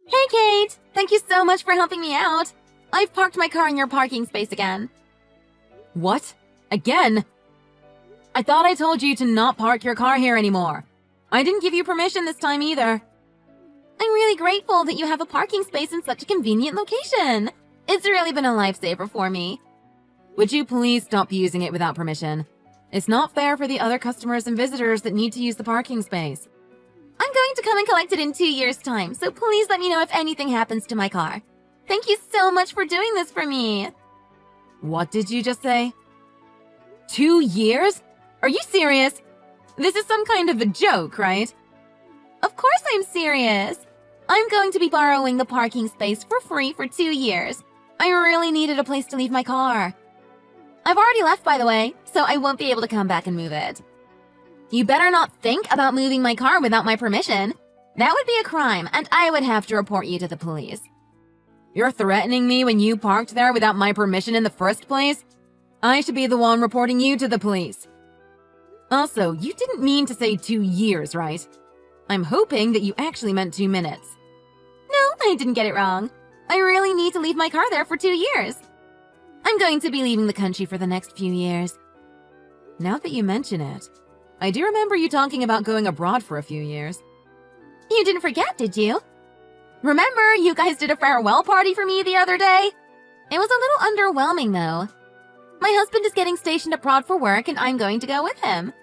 Hey, Kate! Thank you so much for helping me out. I've parked my car in your parking space again. What? Again? I thought I told you to not park your car here anymore. I didn't give you permission this time either. I'm really grateful that you have a parking space in such a convenient location. It's really been a lifesaver for me. Would you please stop using it without permission? It's not fair for the other customers and visitors that need to use the parking space. I'm going to come and collect it in 2 years' time, so please let me know if anything happens to my car. Thank you so much for doing this for me. What did you just say? 2 years? Are you serious? This is some kind of a joke, right? Of course I'm serious. I'm going to be borrowing the parking space for free for 2 years. I really needed a place to leave my car. I've already left, by the way, so I won't be able to come back and move it. You better not think about moving my car without my permission. That would be a crime, and I would have to report you to the police. You're threatening me when you parked there without my permission in the first place? I should be the one reporting you to the police. Also, you didn't mean to say 2 years, right? I'm hoping that you actually meant 2 minutes. No, I didn't get it wrong. I really need to leave my car there for 2 years. I'm going to be leaving the country for the next few years. Now that you mention it, I do remember you talking about going abroad for a few years. You didn't forget, did you? Remember, you guys did a farewell party for me the other day? It was a little underwhelming, though. My husband is getting stationed abroad for work, and I'm going to go with him.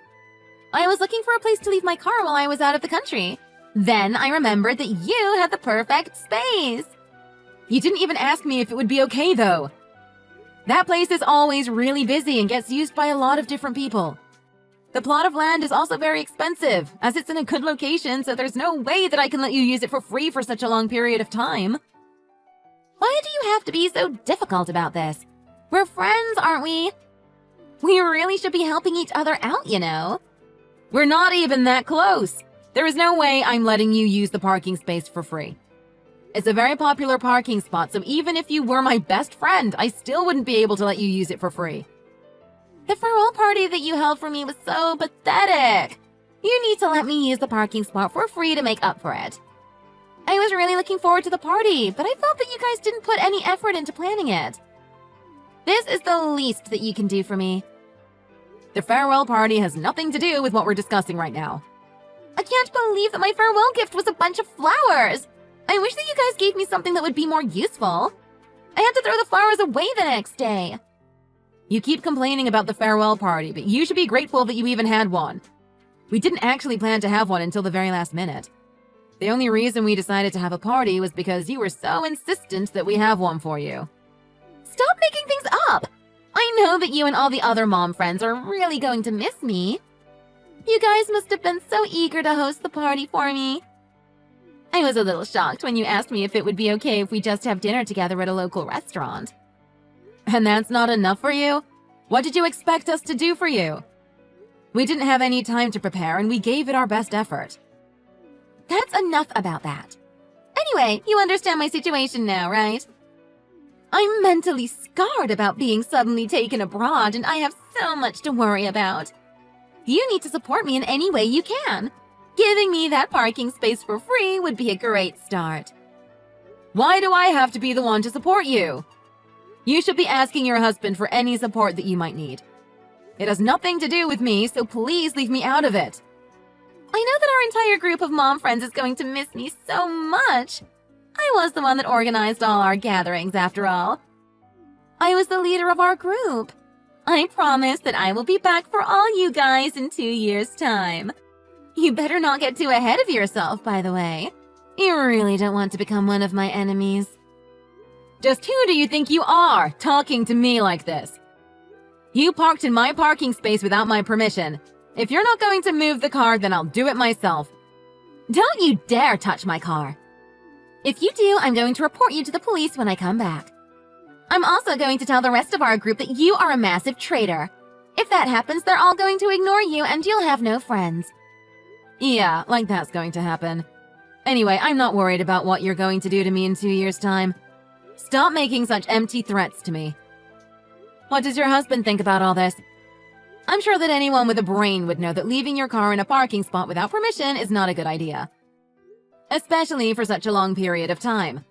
I was looking for a place to leave my car while I was out of the country. Then I remembered that you had the perfect space. You didn't even ask me if it would be okay, though. That place is always really busy and gets used by a lot of different people. The plot of land is also very expensive, as it's in a good location, so there's no way that I can let you use it for free for such a long period of time. Why do you have to be so difficult about this? We're friends, aren't we? We really should be helping each other out, you know. We're not even that close. There is no way I'm letting you use the parking space for free. It's a very popular parking spot, so even if you were my best friend, I still wouldn't be able to let you use it for free. The farewell party that you held for me was so pathetic. You need to let me use the parking spot for free to make up for it. I was really looking forward to the party, but I felt that you guys didn't put any effort into planning it. This is the least that you can do for me. The farewell party has nothing to do with what we're discussing right now. I can't believe that my farewell gift was a bunch of flowers. I wish that you guys gave me something that would be more useful. I had to throw the flowers away the next day. You keep complaining about the farewell party, but you should be grateful that you even had one. We didn't actually plan to have one until the very last minute. The only reason we decided to have a party was because you were so insistent that we have one for you. Stop making things up! I know that you and all the other mom friends are really going to miss me. You guys must have been so eager to host the party for me. I was a little shocked when you asked me if it would be okay if we just have dinner together at a local restaurant. And that's not enough for you? What did you expect us to do for you? We didn't have any time to prepare, and we gave it our best effort. That's enough about that. Anyway, you understand my situation now, right? I'm mentally scarred about being suddenly taken abroad, and I have so much to worry about. You need to support me in any way you can. Giving me that parking space for free would be a great start. Why do I have to be the one to support you? You should be asking your husband for any support that you might need. It has nothing to do with me, so please leave me out of it. I know that our entire group of mom friends is going to miss me so much. I was the one that organized all our gatherings, after all. I was the leader of our group. I promise that I will be back for all you guys in 2 years' time. You better not get too ahead of yourself, by the way. You really don't want to become one of my enemies. Just who do you think you are, talking to me like this? You parked in my parking space without my permission. If you're not going to move the car, then I'll do it myself. Don't you dare touch my car. If you do, I'm going to report you to the police when I come back. I'm also going to tell the rest of our group that you are a massive traitor. If that happens, they're all going to ignore you and you'll have no friends. Yeah, like that's going to happen. Anyway, I'm not worried about what you're going to do to me in 2 years' time. Stop making such empty threats to me. What does your husband think about all this? I'm sure that anyone with a brain would know that leaving your car in a parking spot without permission is not a good idea. especially for such a long period of time.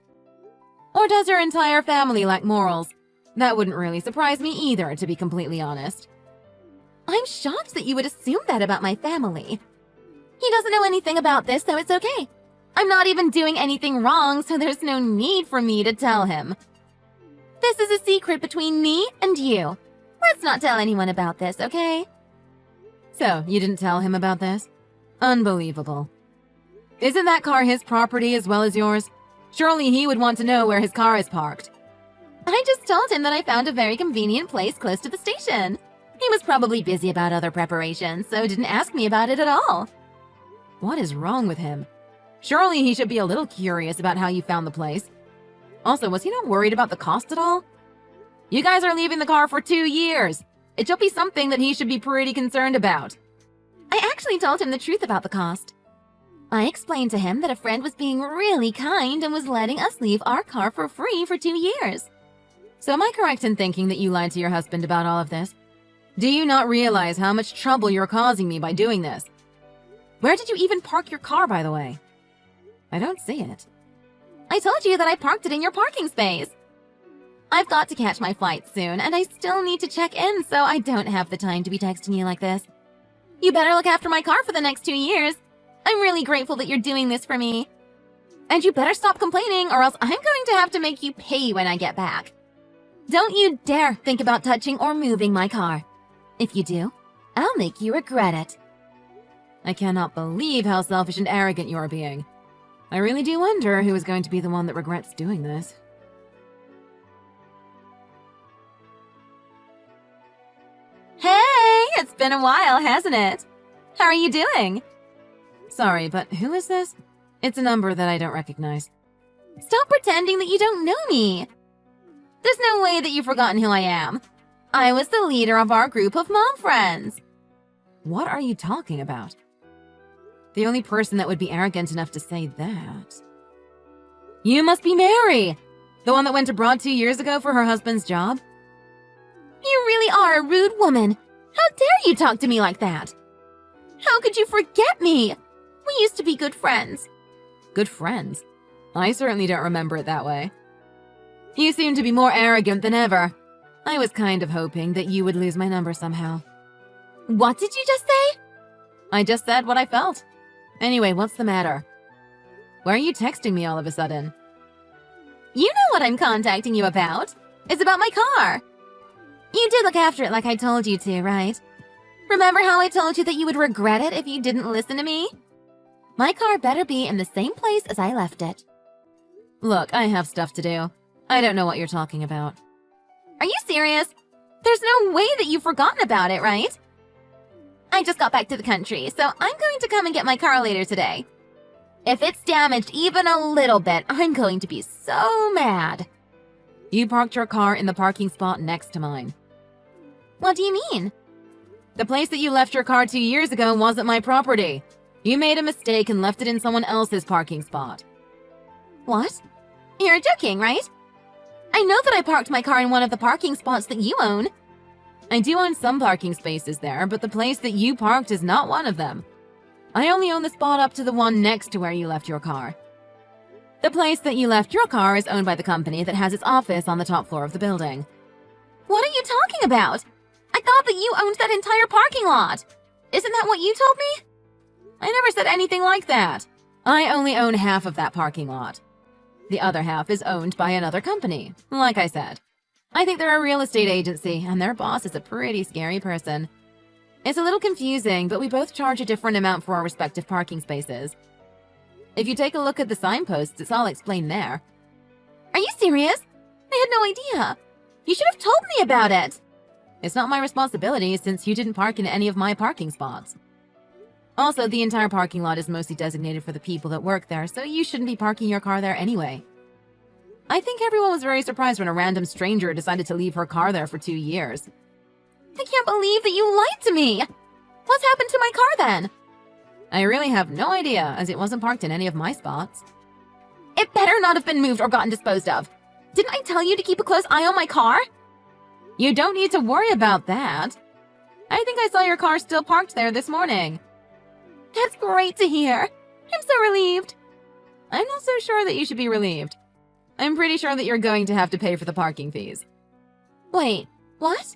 Or does your entire family lack morals? That wouldn't really surprise me either, to be completely honest. I'm shocked that you would assume that about my family. He doesn't know anything about this, so it's okay. I'm not even doing anything wrong, so there's no need for me to tell him. This is a secret between me and you. Let's not tell anyone about this, okay? So, you didn't tell him about this? Unbelievable. Isn't that car his property as well as yours? Surely he would want to know where his car is parked. I just told him that I found a very convenient place close to the station. He was probably busy about other preparations, so didn't ask me about it at all. What is wrong with him? Surely he should be a little curious about how you found the place. Also, was he not worried about the cost at all? You guys are leaving the car for 2 years. It should be something that he should be pretty concerned about. I actually told him the truth about the cost. I explained to him that a friend was being really kind and was letting us leave our car for free for 2 years. So am I correct in thinking that you lied to your husband about all of this? Do you not realize how much trouble you're causing me by doing this? Where did you even park your car, by the way? I don't see it. I told you that I parked it in your parking space. I've got to catch my flight soon, and I still need to check in, so I don't have the time to be texting you like this. You better look after my car for the next 2 years. I'm really grateful that you're doing this for me. And you better stop complaining, or else I'm going to have to make you pay when I get back. Don't you dare think about touching or moving my car. If you do, I'll make you regret it. I cannot believe how selfish and arrogant you are being. I really do wonder who is going to be the one that regrets doing this. Hey, it's been a while, hasn't it? How are you doing? Sorry, but who is this? It's a number that I don't recognize. Stop pretending that you don't know me. There's no way that you've forgotten who I am. I was the leader of our group of mom friends. What are you talking about? The only person that would be arrogant enough to say that. You must be Mary! The one that went abroad 2 years ago for her husband's job? You really are a rude woman. How dare you talk to me like that? How could you forget me? We used to be good friends. Good friends? I certainly don't remember it that way. You seem to be more arrogant than ever. I was kind of hoping that you would lose my number somehow. What did you just say? I just said what I felt. Anyway, what's the matter? Why are you texting me all of a sudden? You know what I'm contacting you about. It's about my car. You did look after it like I told you to, right? Remember how I told you that you would regret it if you didn't listen to me? My car better be in the same place as I left it. Look, I have stuff to do. I don't know what you're talking about. Are you serious? There's no way that you've forgotten about it, right? I just got back to the country, so I'm going to come and get my car later today. If it's damaged even a little bit, I'm going to be so mad. You parked your car in the parking spot next to mine. What do you mean? The place that you left your car 2 years ago wasn't my property. You made a mistake and left it in someone else's parking spot. What? You're joking, right? I know that I parked my car in one of the parking spots that you own. I do own some parking spaces there, but the place that you parked is not one of them. I only own the spot up to the one next to where you left your car. The place that you left your car is owned by the company that has its office on the top floor of the building. What are you talking about? I thought that you owned that entire parking lot. Isn't that what you told me? I never said anything like that. I only own half of that parking lot. The other half is owned by another company, like I said. I think they're a real estate agency, and their boss is a pretty scary person. It's a little confusing, but we both charge a different amount for our respective parking spaces. If you take a look at the signposts, it's all explained there. Are you serious? I had no idea. You should have told me about it. It's not my responsibility since you didn't park in any of my parking spots. Also, the entire parking lot is mostly designated for the people that work there, so you shouldn't be parking your car there anyway. I think everyone was very surprised when a random stranger decided to leave her car there for 2 years. I can't believe that you lied to me. What's happened to my car then? I really have no idea, as it wasn't parked in any of my spots. It better not have been moved or gotten disposed of. Didn't I tell you to keep a close eye on my car? You don't need to worry about that. I think I saw your car still parked there this morning. That's great to hear. I'm so relieved. I'm not so sure that you should be relieved. I'm pretty sure that you're going to have to pay for the parking fees. Wait, what?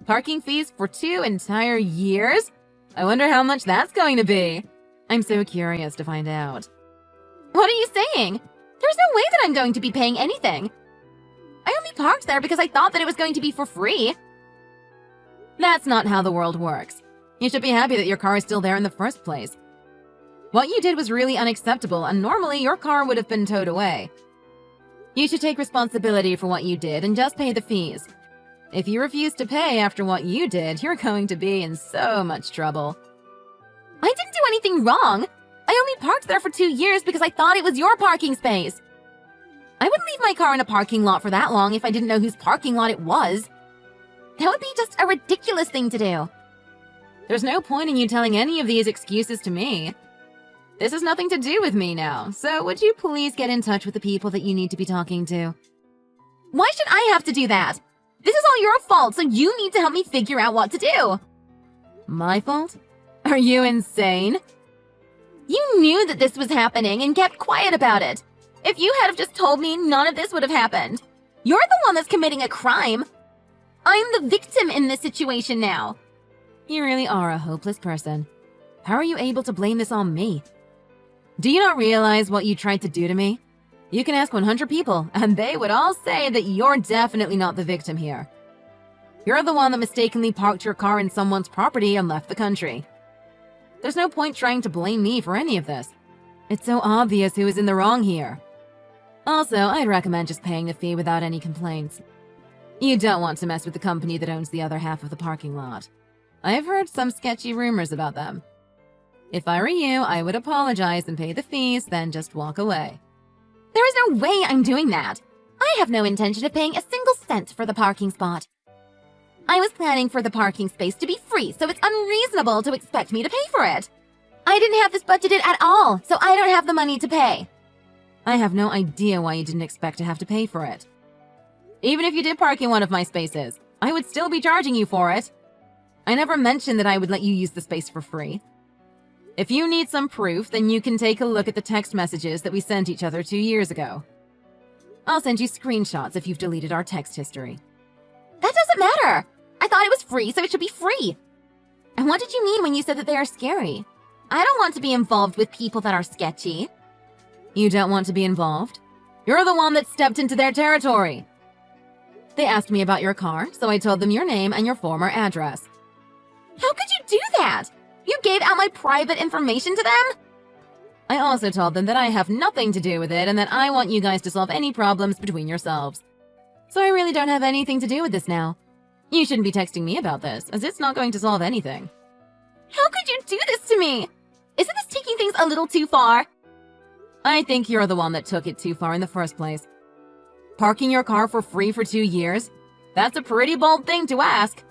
Parking fees for 2 entire years? I wonder how much that's going to be. I'm so curious to find out. What are you saying? There's no way that I'm going to be paying anything. I only parked there because I thought that it was going to be for free. That's not how the world works. You should be happy that your car is still there in the first place. What you did was really unacceptable, and normally your car would have been towed away. You should take responsibility for what you did and just pay the fees. If you refuse to pay after what you did, you're going to be in so much trouble. I didn't do anything wrong. I only parked there for 2 years because I thought it was your parking space. I wouldn't leave my car in a parking lot for that long if I didn't know whose parking lot it was. That would be just a ridiculous thing to do. There's no point in you telling any of these excuses to me. This has nothing to do with me now, so would you please get in touch with the people that you need to be talking to? Why should I have to do that? This is all your fault, so you need to help me figure out what to do. My fault? Are you insane? You knew that this was happening and kept quiet about it. If you had have just told me, none of this would have happened. You're the one that's committing a crime. I'm the victim in this situation now. You really are a hopeless person. How are you able to blame this on me? Do you not realize what you tried to do to me? You can ask 100 people, and they would all say that you're definitely not the victim here. You're the one that mistakenly parked your car in someone's property and left the country. There's no point trying to blame me for any of this. It's so obvious who is in the wrong here. Also, I'd recommend just paying the fee without any complaints. You don't want to mess with the company that owns the other half of the parking lot. I've heard some sketchy rumors about them. If I were you, I would apologize and pay the fees, then just walk away. There is no way I'm doing that. I have no intention of paying a single cent for the parking spot. I was planning for the parking space to be free, so it's unreasonable to expect me to pay for it. I didn't have this budgeted at all, so I don't have the money to pay. I have no idea why you didn't expect to have to pay for it. Even if you did park in one of my spaces, I would still be charging you for it. I never mentioned that I would let you use the space for free. If you need some proof, then you can take a look at the text messages that we sent each other 2 years ago. I'll send you screenshots if you've deleted our text history. That doesn't matter. I thought it was free, so it should be free. And what did you mean when you said that they are scary? I don't want to be involved with people that are sketchy. You don't want to be involved? You're the one that stepped into their territory. They asked me about your car, so I told them your name and your former address. How could you do that? You gave out my private information to them? I also told them that I have nothing to do with it and that I want you guys to solve any problems between yourselves. So I really don't have anything to do with this now. You shouldn't be texting me about this, as it's not going to solve anything. How could you do this to me? Isn't this taking things a little too far? I think you're the one that took it too far in the first place. Parking your car for free for 2 years? That's a pretty bold thing to ask.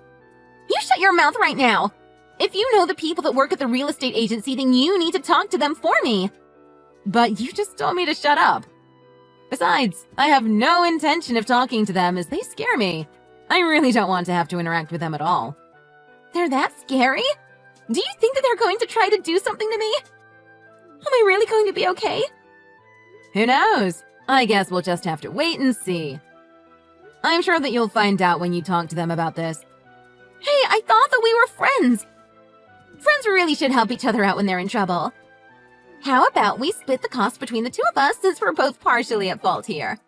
You shut your mouth right now. If you know the people that work at the real estate agency, then you need to talk to them for me. But you just told me to shut up. Besides, I have no intention of talking to them as they scare me. I really don't want to have to interact with them at all. They're that scary? Do you think that they're going to try to do something to me? Am I really going to be okay? Who knows? I guess we'll just have to wait and see. I'm sure that you'll find out when you talk to them about this. Hey, I thought that we were friends. Friends really should help each other out when they're in trouble. How about we split the cost between the two of us since we're both partially at fault here?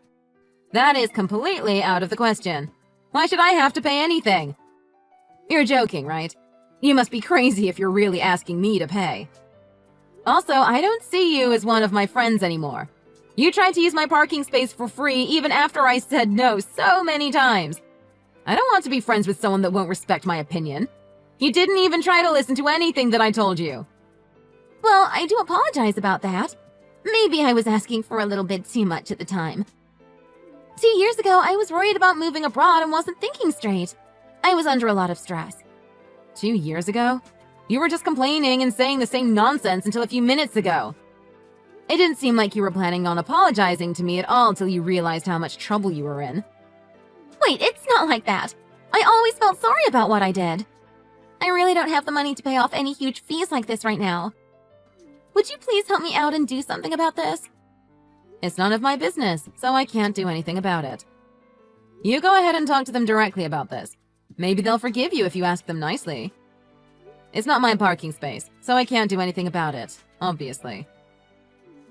That is completely out of the question. Why should I have to pay anything? You're joking, right? You must be crazy if you're really asking me to pay. Also, I don't see you as one of my friends anymore. You tried to use my parking space for free even after I said no so many times. I don't want to be friends with someone that won't respect my opinion. You didn't even try to listen to anything that I told you. Well, I do apologize about that. Maybe I was asking for a little bit too much at the time. 2 years ago, I was worried about moving abroad and wasn't thinking straight. I was under a lot of stress. 2 years ago? You were just complaining and saying the same nonsense until a few minutes ago. It didn't seem like you were planning on apologizing to me at all till you realized how much trouble you were in. Wait, it's not like that. I always felt sorry about what I did. I really don't have the money to pay off any huge fees like this right now. Would you please help me out and do something about this? It's none of my business, so I can't do anything about it. You go ahead and talk to them directly about this. Maybe they'll forgive you if you ask them nicely. It's not my parking space, so I can't do anything about it, obviously.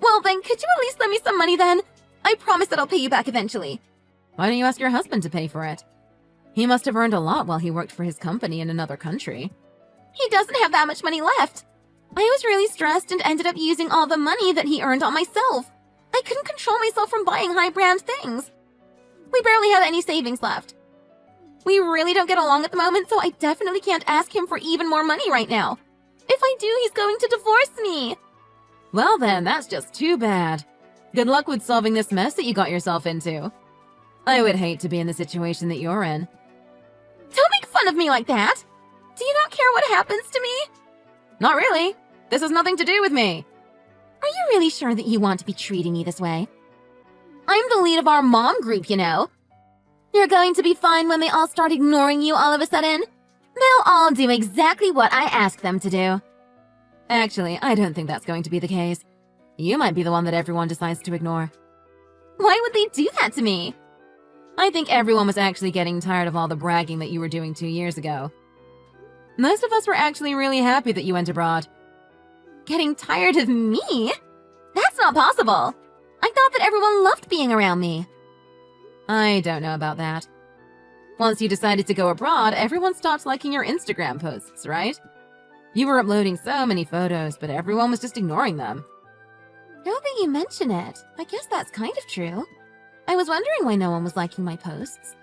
Well then, could you at least lend me some money then? I promise that I'll pay you back eventually. Why don't you ask your husband to pay for it? He must have earned a lot while he worked for his company in another country. He doesn't have that much money left. I was really stressed and ended up using all the money that he earned on myself. I couldn't control myself from buying high-brand things. We barely have any savings left. We really don't get along at the moment, so I definitely can't ask him for even more money right now. If I do, he's going to divorce me. Well then, that's just too bad. Good luck with solving this mess that you got yourself into. I would hate to be in the situation that you're in. Don't make fun of me like that. Do you not care what happens to me? Not really. This has nothing to do with me. Are you really sure that you want to be treating me this way? I'm the lead of our mom group, you know. You're going to be fine when they all start ignoring you all of a sudden. They'll all do exactly what I ask them to do. Actually, I don't think that's going to be the case. You might be the one that everyone decides to ignore. Why would they do that to me? I think everyone was actually getting tired of all the bragging that you were doing 2 years ago. Most of us were actually really happy that you went abroad. Getting tired of me? That's not possible. I thought that everyone loved being around me. I don't know about that. Once you decided to go abroad, everyone stopped liking your Instagram posts, right? You were uploading so many photos, but everyone was just ignoring them. Now that you mention it, I guess that's kind of true. I was wondering why no one was liking my posts.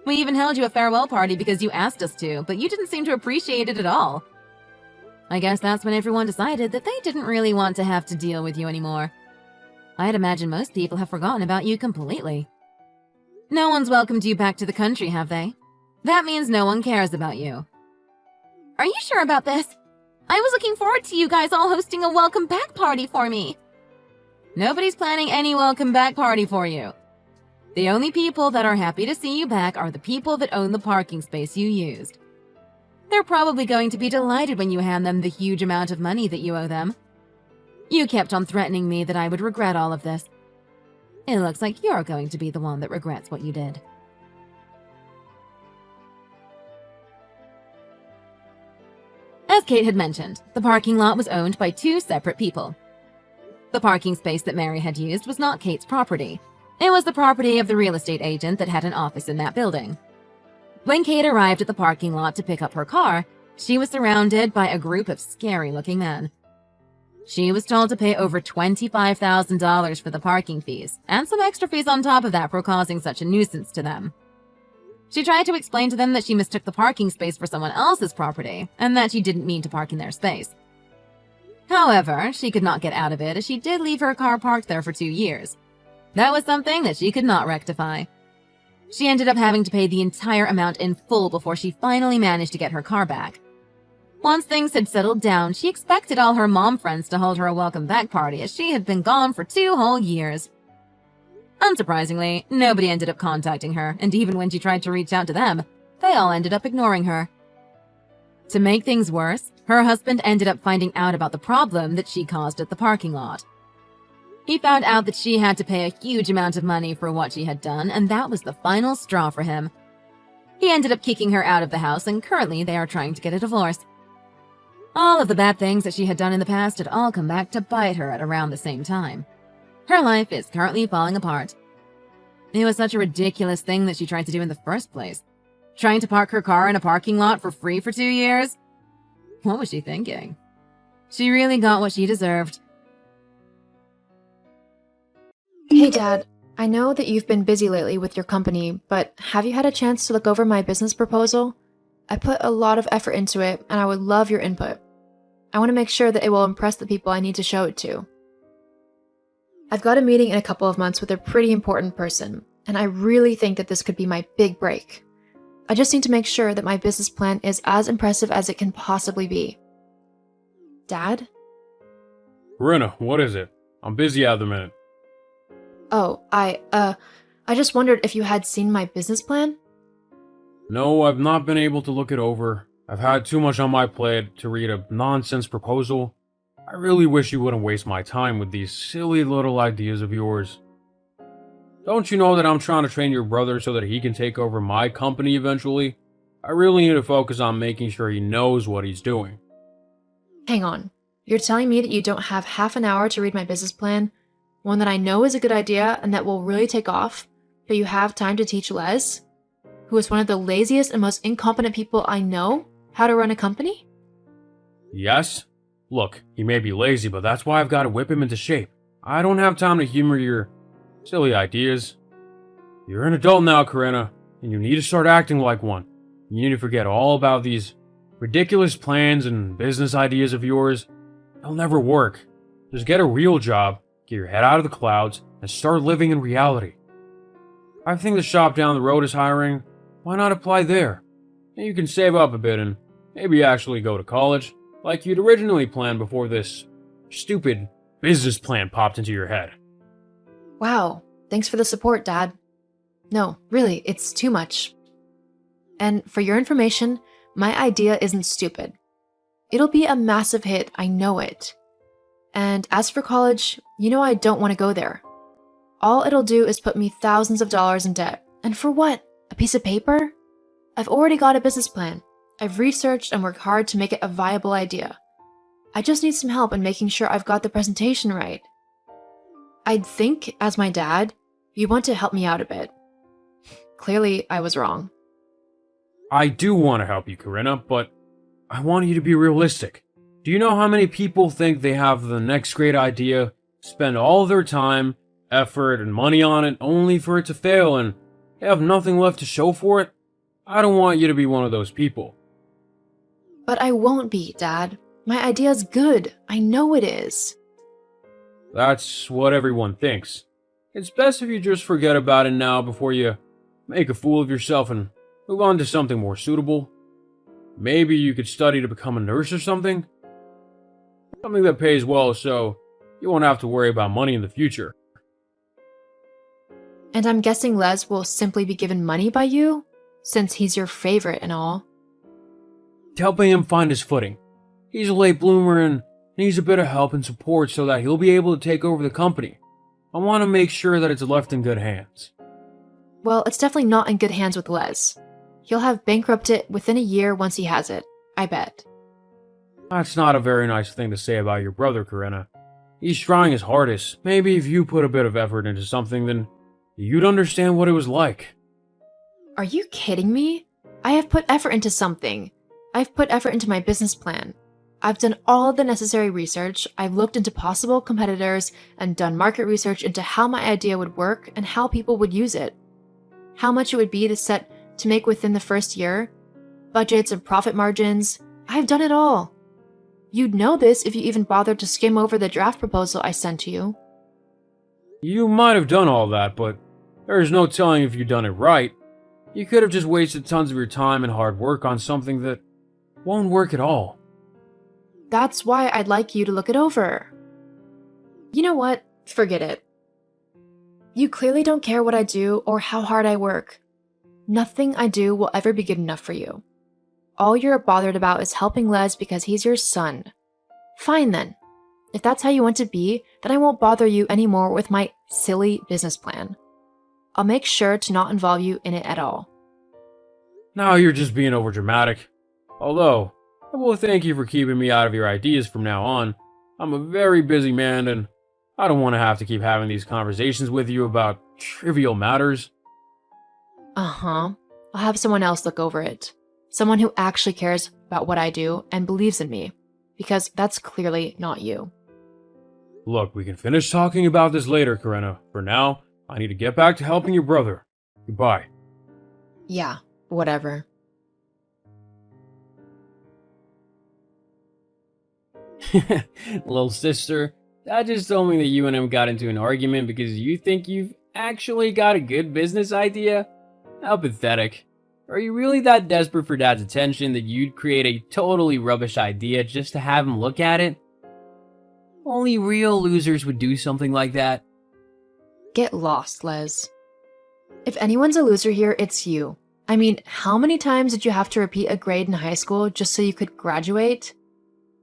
We even held you a farewell party because you asked us to, but you didn't seem to appreciate it at all. I guess that's when everyone decided that they didn't really want to have to deal with you anymore. I'd imagine most people have forgotten about you completely. No one's welcomed you back to the country, have they? That means no one cares about you. Are you sure about this? I was looking forward to you guys all hosting a welcome back party for me. Nobody's planning any welcome back party for you. The only people that are happy to see you back are the people that own the parking space you used. They're probably going to be delighted when you hand them the huge amount of money that you owe them. You kept on threatening me that I would regret all of this. It looks like you're going to be the one that regrets what you did. As Kate had mentioned, the parking lot was owned by 2 separate people. The parking space that Mary had used was not Kate's property. It was the property of the real estate agent that had an office in that building. When Kate arrived at the parking lot to pick up her car, she was surrounded by a group of scary-looking men. She was told to pay over $25,000 for the parking fees, and some extra fees on top of that for causing such a nuisance to them. She tried to explain to them that she mistook the parking space for someone else's property, and that she didn't mean to park in their space. However, she could not get out of it as she did leave her car parked there for 2 years. That was something that she could not rectify. She ended up having to pay the entire amount in full before she finally managed to get her car back. Once things had settled down, she expected all her mom friends to hold her a welcome back party as she had been gone for 2 whole years. Unsurprisingly, nobody ended up contacting her, and even when she tried to reach out to them, they all ended up ignoring her. To make things worse, her husband ended up finding out about the problem that she caused at the parking lot. He found out that she had to pay a huge amount of money for what she had done, and that was the final straw for him. He ended up kicking her out of the house, and currently they are trying to get a divorce. All of the bad things that she had done in the past had all come back to bite her at around the same time. Her life is currently falling apart. It was such a ridiculous thing that she tried to do in the first place. Trying to park her car in a parking lot for free for 2 years? What was she thinking? She really got what she deserved. Hey Dad, I know that you've been busy lately with your company, but have you had a chance to look over my business proposal? I put a lot of effort into it, and I would love your input. I want to make sure that it will impress the people I need to show it to. I've got a meeting in a couple of months with a pretty important person, and I really think that this could be my big break. I just need to make sure that my business plan is as impressive as it can possibly be. Dad? Rena, what is it? I'm busy at the minute. Oh, I just wondered if you had seen my business plan? No, I've not been able to look it over. I've had too much on my plate to read a nonsense proposal. I really wish you wouldn't waste my time with these silly little ideas of yours. Don't you know that I'm trying to train your brother so that he can take over my company eventually? I really need to focus on making sure he knows what he's doing. Hang on. You're telling me that you don't have half an hour to read my business plan, one that I know is a good idea and that will really take off, but you have time to teach Les, who is one of the laziest and most incompetent people I know, how to run a company? Yes? Look, he may be lazy, but that's why I've got to whip him into shape. I don't have time to humor your silly ideas. You're an adult now, Corinna, and you need to start acting like one. You need to forget all about these ridiculous plans and business ideas of yours. They'll never work. Just get a real job, get your head out of the clouds, and start living in reality. I think the shop down the road is hiring. Why not apply there? And you can save up a bit and maybe actually go to college, like you'd originally planned before this stupid business plan popped into your head. Wow, thanks for the support, Dad. No, really, it's too much. And for your information, my idea isn't stupid. It'll be a massive hit, I know it. And as for college, you know I don't want to go there. All it'll do is put me thousands of dollars in debt. And for what? A piece of paper? I've already got a business plan. I've researched and worked hard to make it a viable idea. I just need some help in making sure I've got the presentation right. I'd think, as my dad, you want to help me out a bit. Clearly, I was wrong. I do want to help you, Corinna, but I want you to be realistic. Do you know how many people think they have the next great idea, spend all their time, effort, and money on it only for it to fail and they have nothing left to show for it? I don't want you to be one of those people. But I won't be, Dad. My idea's good. I know it is. That's what everyone thinks. It's best if you just forget about it now before you make a fool of yourself and move on to something more suitable. Maybe you could study to become a nurse or something? Something that pays well so you won't have to worry about money in the future. And I'm guessing Les will simply be given money by you, since he's your favorite and all. Helping him find his footing. He's a late bloomer and needs a bit of help and support so that he'll be able to take over the company. I want to make sure that it's left in good hands. Well, it's definitely not in good hands with Les. He'll have bankrupted it within a year once he has it, I bet. That's not a very nice thing to say about your brother, Corinna. He's trying his hardest. Maybe if you put a bit of effort into something, then you'd understand what it was like. Are you kidding me? I have put effort into something. I've put effort into my business plan. I've done all of the necessary research. I've looked into possible competitors and done market research into how my idea would work and how people would use it. How much it would be to make within the first year. Budgets and profit margins. I've done it all. You'd know this if you even bothered to skim over the draft proposal I sent to you. You might have done all that, but there's no telling if you'd done it right. You could have just wasted tons of your time and hard work on something that won't work at all. That's why I'd like you to look it over. You know what? Forget it. You clearly don't care what I do or how hard I work. Nothing I do will ever be good enough for you. All you're bothered about is helping Les because he's your son. Fine then. If that's how you want to be, then I won't bother you anymore with my silly business plan. I'll make sure to not involve you in it at all. Now you're just being overdramatic. Although, I will thank you for keeping me out of your ideas from now on. I'm a very busy man and I don't want to have to keep having these conversations with you about trivial matters. Uh-huh. I'll have someone else look over it. Someone who actually cares about what I do and believes in me. Because that's clearly not you. Look, we can finish talking about this later, Corinna. For now, I need to get back to helping your brother. Goodbye. Yeah, whatever. Little sister, Dad just told me that you and him got into an argument because you think you've actually got a good business idea? How pathetic. Are you really that desperate for Dad's attention that you'd create a totally rubbish idea just to have him look at it? Only real losers would do something like that. Get lost, Les. If anyone's a loser here, it's you. I mean, how many times did you have to repeat a grade in high school just so you could graduate?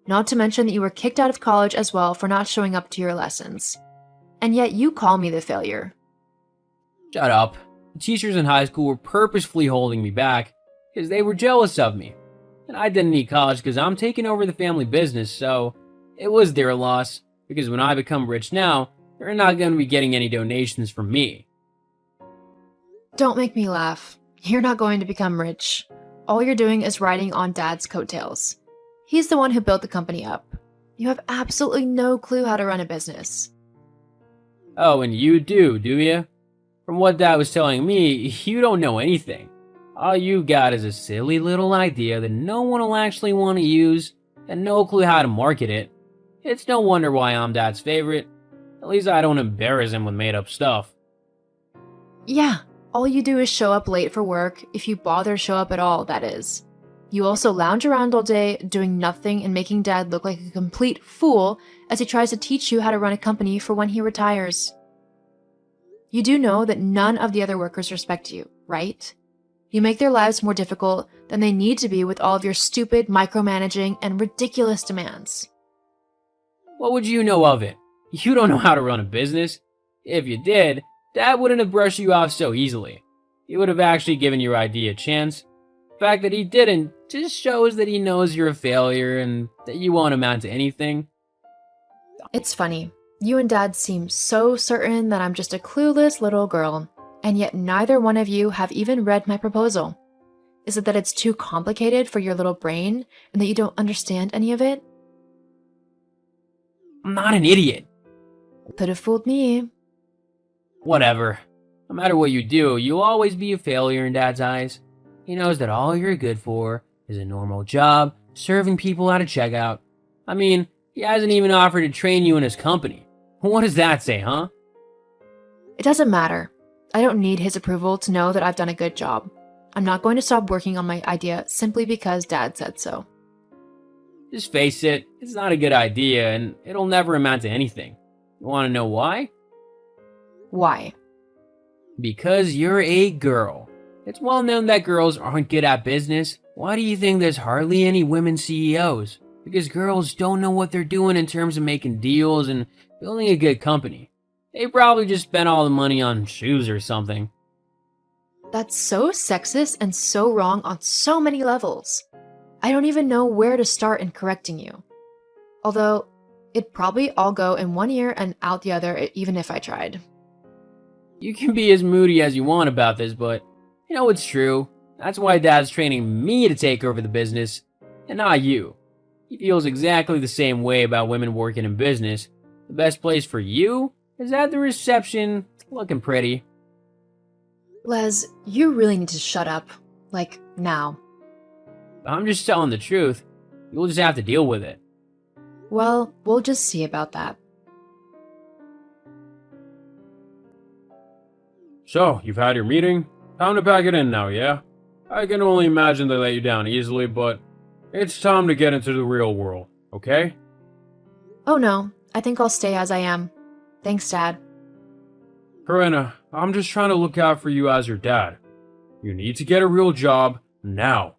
Not to mention that you were kicked out of college as well for not showing up to your lessons. And yet you call me the failure. Shut up. The teachers in high school were purposefully holding me back because they were jealous of me. And I didn't need college because I'm taking over the family business, so it was their loss because when I become rich now, they're not going to be getting any donations from me. Don't make me laugh. You're not going to become rich. All you're doing is riding on Dad's coattails. He's the one who built the company up. You have absolutely no clue how to run a business. Oh, and you do you? From what Dad was telling me, you don't know anything. All you got is a silly little idea that no one will actually want to use, and no clue how to market it. It's no wonder why I'm Dad's favorite. At least I don't embarrass him with made-up stuff. Yeah, all you do is show up late for work, if you bother to show up at all, that is. You also lounge around all day, doing nothing and making Dad look like a complete fool as he tries to teach you how to run a company for when he retires. You do know that none of the other workers respect you, right? You make their lives more difficult than they need to be with all of your stupid micromanaging and ridiculous demands. What would you know of it? You don't know how to run a business. If you did, Dad wouldn't have brushed you off so easily. He would have actually given your idea a chance. The fact that he didn't just shows that he knows you're a failure and that you won't amount to anything. It's funny. You and Dad seem so certain that I'm just a clueless little girl, and yet neither one of you have even read my proposal. Is it that it's too complicated for your little brain and that you don't understand any of it? I'm not an idiot. Could have fooled me. Whatever. No matter what you do, you'll always be a failure in Dad's eyes. He knows that all you're good for is a normal job, serving people at a checkout. I mean, he hasn't even offered to train you in his company. What does that say, huh? It doesn't matter. I don't need his approval to know that I've done a good job. I'm not going to stop working on my idea simply because Dad said so. Just face it, it's not a good idea and it'll never amount to anything. You want to know why? Why? Because you're a girl. It's well known that girls aren't good at business. Why do you think there's hardly any women CEOs? Because girls don't know what they're doing in terms of making deals and building a good company. They probably just spent all the money on shoes or something. That's so sexist and so wrong on so many levels. I don't even know where to start in correcting you. Although, it'd probably all go in one ear and out the other even if I tried. You can be as moody as you want about this, but you know it's true. That's why Dad's training me to take over the business, and not you. He feels exactly the same way about women working in business. The best place for you is at the reception, looking pretty. Les, you really need to shut up. Like, now. I'm just telling the truth. You'll just have to deal with it. Well, we'll just see about that. So, you've had your meeting? Time to pack it in now, yeah? I can only imagine they let you down easily, but it's time to get into the real world, okay? Oh no, I think I'll stay as I am. Thanks, Dad. Corinna, I'm just trying to look out for you as your dad. You need to get a real job now.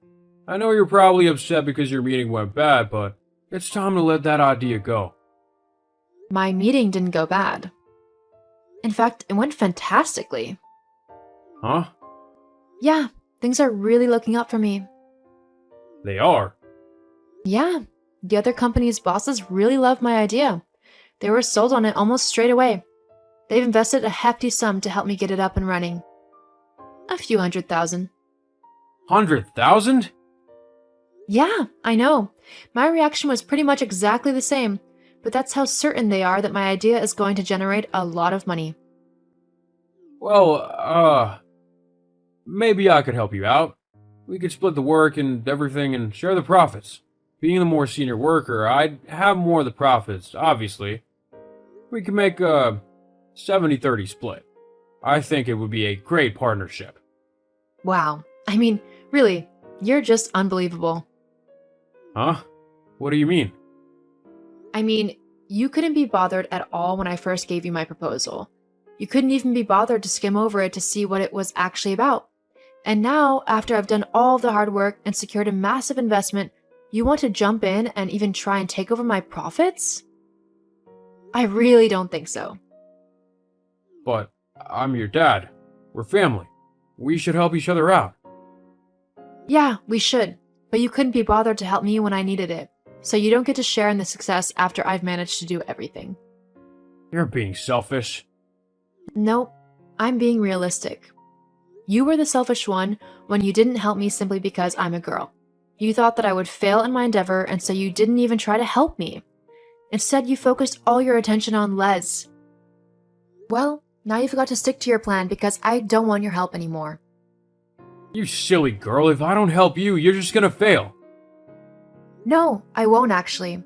I know you're probably upset because your meeting went bad, but it's time to let that idea go. My meeting didn't go bad. In fact, it went fantastically. Huh? Yeah, things are really looking up for me. They are. Yeah, the other company's bosses really loved my idea. They were sold on it almost straight away. They've invested a hefty sum to help me get it up and running. A few $100,000. 100,000? Yeah, I know. My reaction was pretty much exactly the same, but that's how certain they are that my idea is going to generate a lot of money. Well, maybe I could help you out. We could split the work and everything and share the profits. Being the more senior worker, I'd have more of the profits, obviously. We could make a 70-30 split. I think it would be a great partnership. Wow. I mean, really, you're just unbelievable. Huh? What do you mean? I mean, you couldn't be bothered at all when I first gave you my proposal. You couldn't even be bothered to skim over it to see what it was actually about. And now, after I've done all the hard work and secured a massive investment, You want to jump in and even try and take over my profits? I really don't think so. But I'm your dad. We're family. We should help each other out. Yeah, we should, but you couldn't be bothered to help me when I needed it, so you don't get to share in the success after I've managed to do everything. You're being selfish. Nope, I'm being realistic. You were the selfish one when you didn't help me simply because I'm a girl. You thought that I would fail in my endeavor, and so you didn't even try to help me. Instead, you focused all your attention on Les. Well, now you've got to stick to your plan because I don't want your help anymore. You silly girl, if I don't help you, you're just gonna fail. No, I won't actually.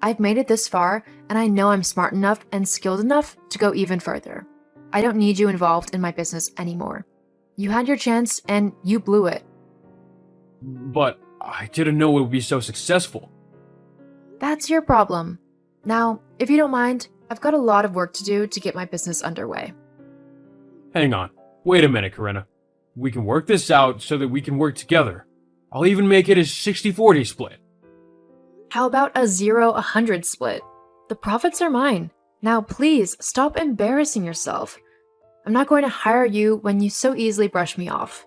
I've made it this far, and I know I'm smart enough and skilled enough to go even further. I don't need you involved in my business anymore. You had your chance, and you blew it. But I didn't know it would be so successful. That's your problem. Now, if you don't mind, I've got a lot of work to do to get my business underway. Hang on. Wait a minute, Corinna. We can work this out so that we can work together. I'll even make it a 60-40 split. How about a 0-100 split? The profits are mine. Now please, stop embarrassing yourself. I'm not going to hire you when you so easily brush me off.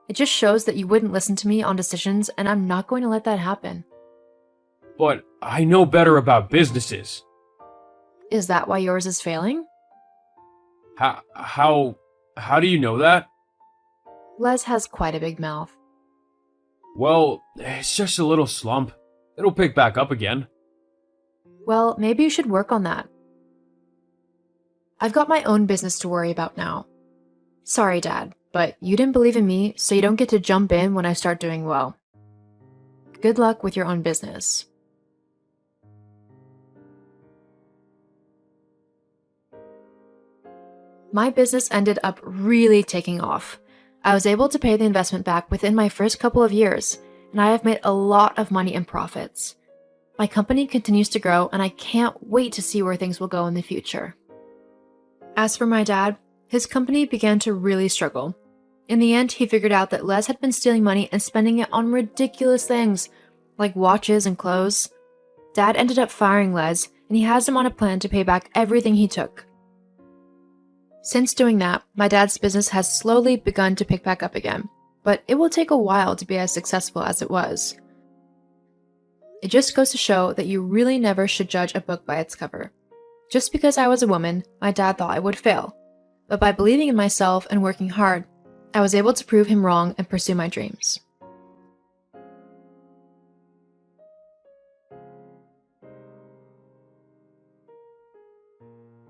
It just shows that you wouldn't listen to me on decisions, and I'm not going to let that happen. But I know better about businesses. Is that why yours is failing? How do you know that? Les has quite a big mouth. Well, it's just a little slump. It'll pick back up again. Well, maybe you should work on that. I've got my own business to worry about now. Sorry, Dad, but you didn't believe in me, so you don't get to jump in when I start doing well. Good luck with your own business. My business ended up really taking off. I was able to pay the investment back within my first couple of years, and I have made a lot of money in profits. My company continues to grow, and I can't wait to see where things will go in the future. As for my dad, his company began to really struggle. In the end, he figured out that Les had been stealing money and spending it on ridiculous things, like watches and clothes. Dad ended up firing Les, and he has him on a plan to pay back everything he took. Since doing that, my dad's business has slowly begun to pick back up again, but it will take a while to be as successful as it was. It just goes to show that you really never should judge a book by its cover. Just because I was a woman, my dad thought I would fail, but by believing in myself and working hard, I was able to prove him wrong and pursue my dreams.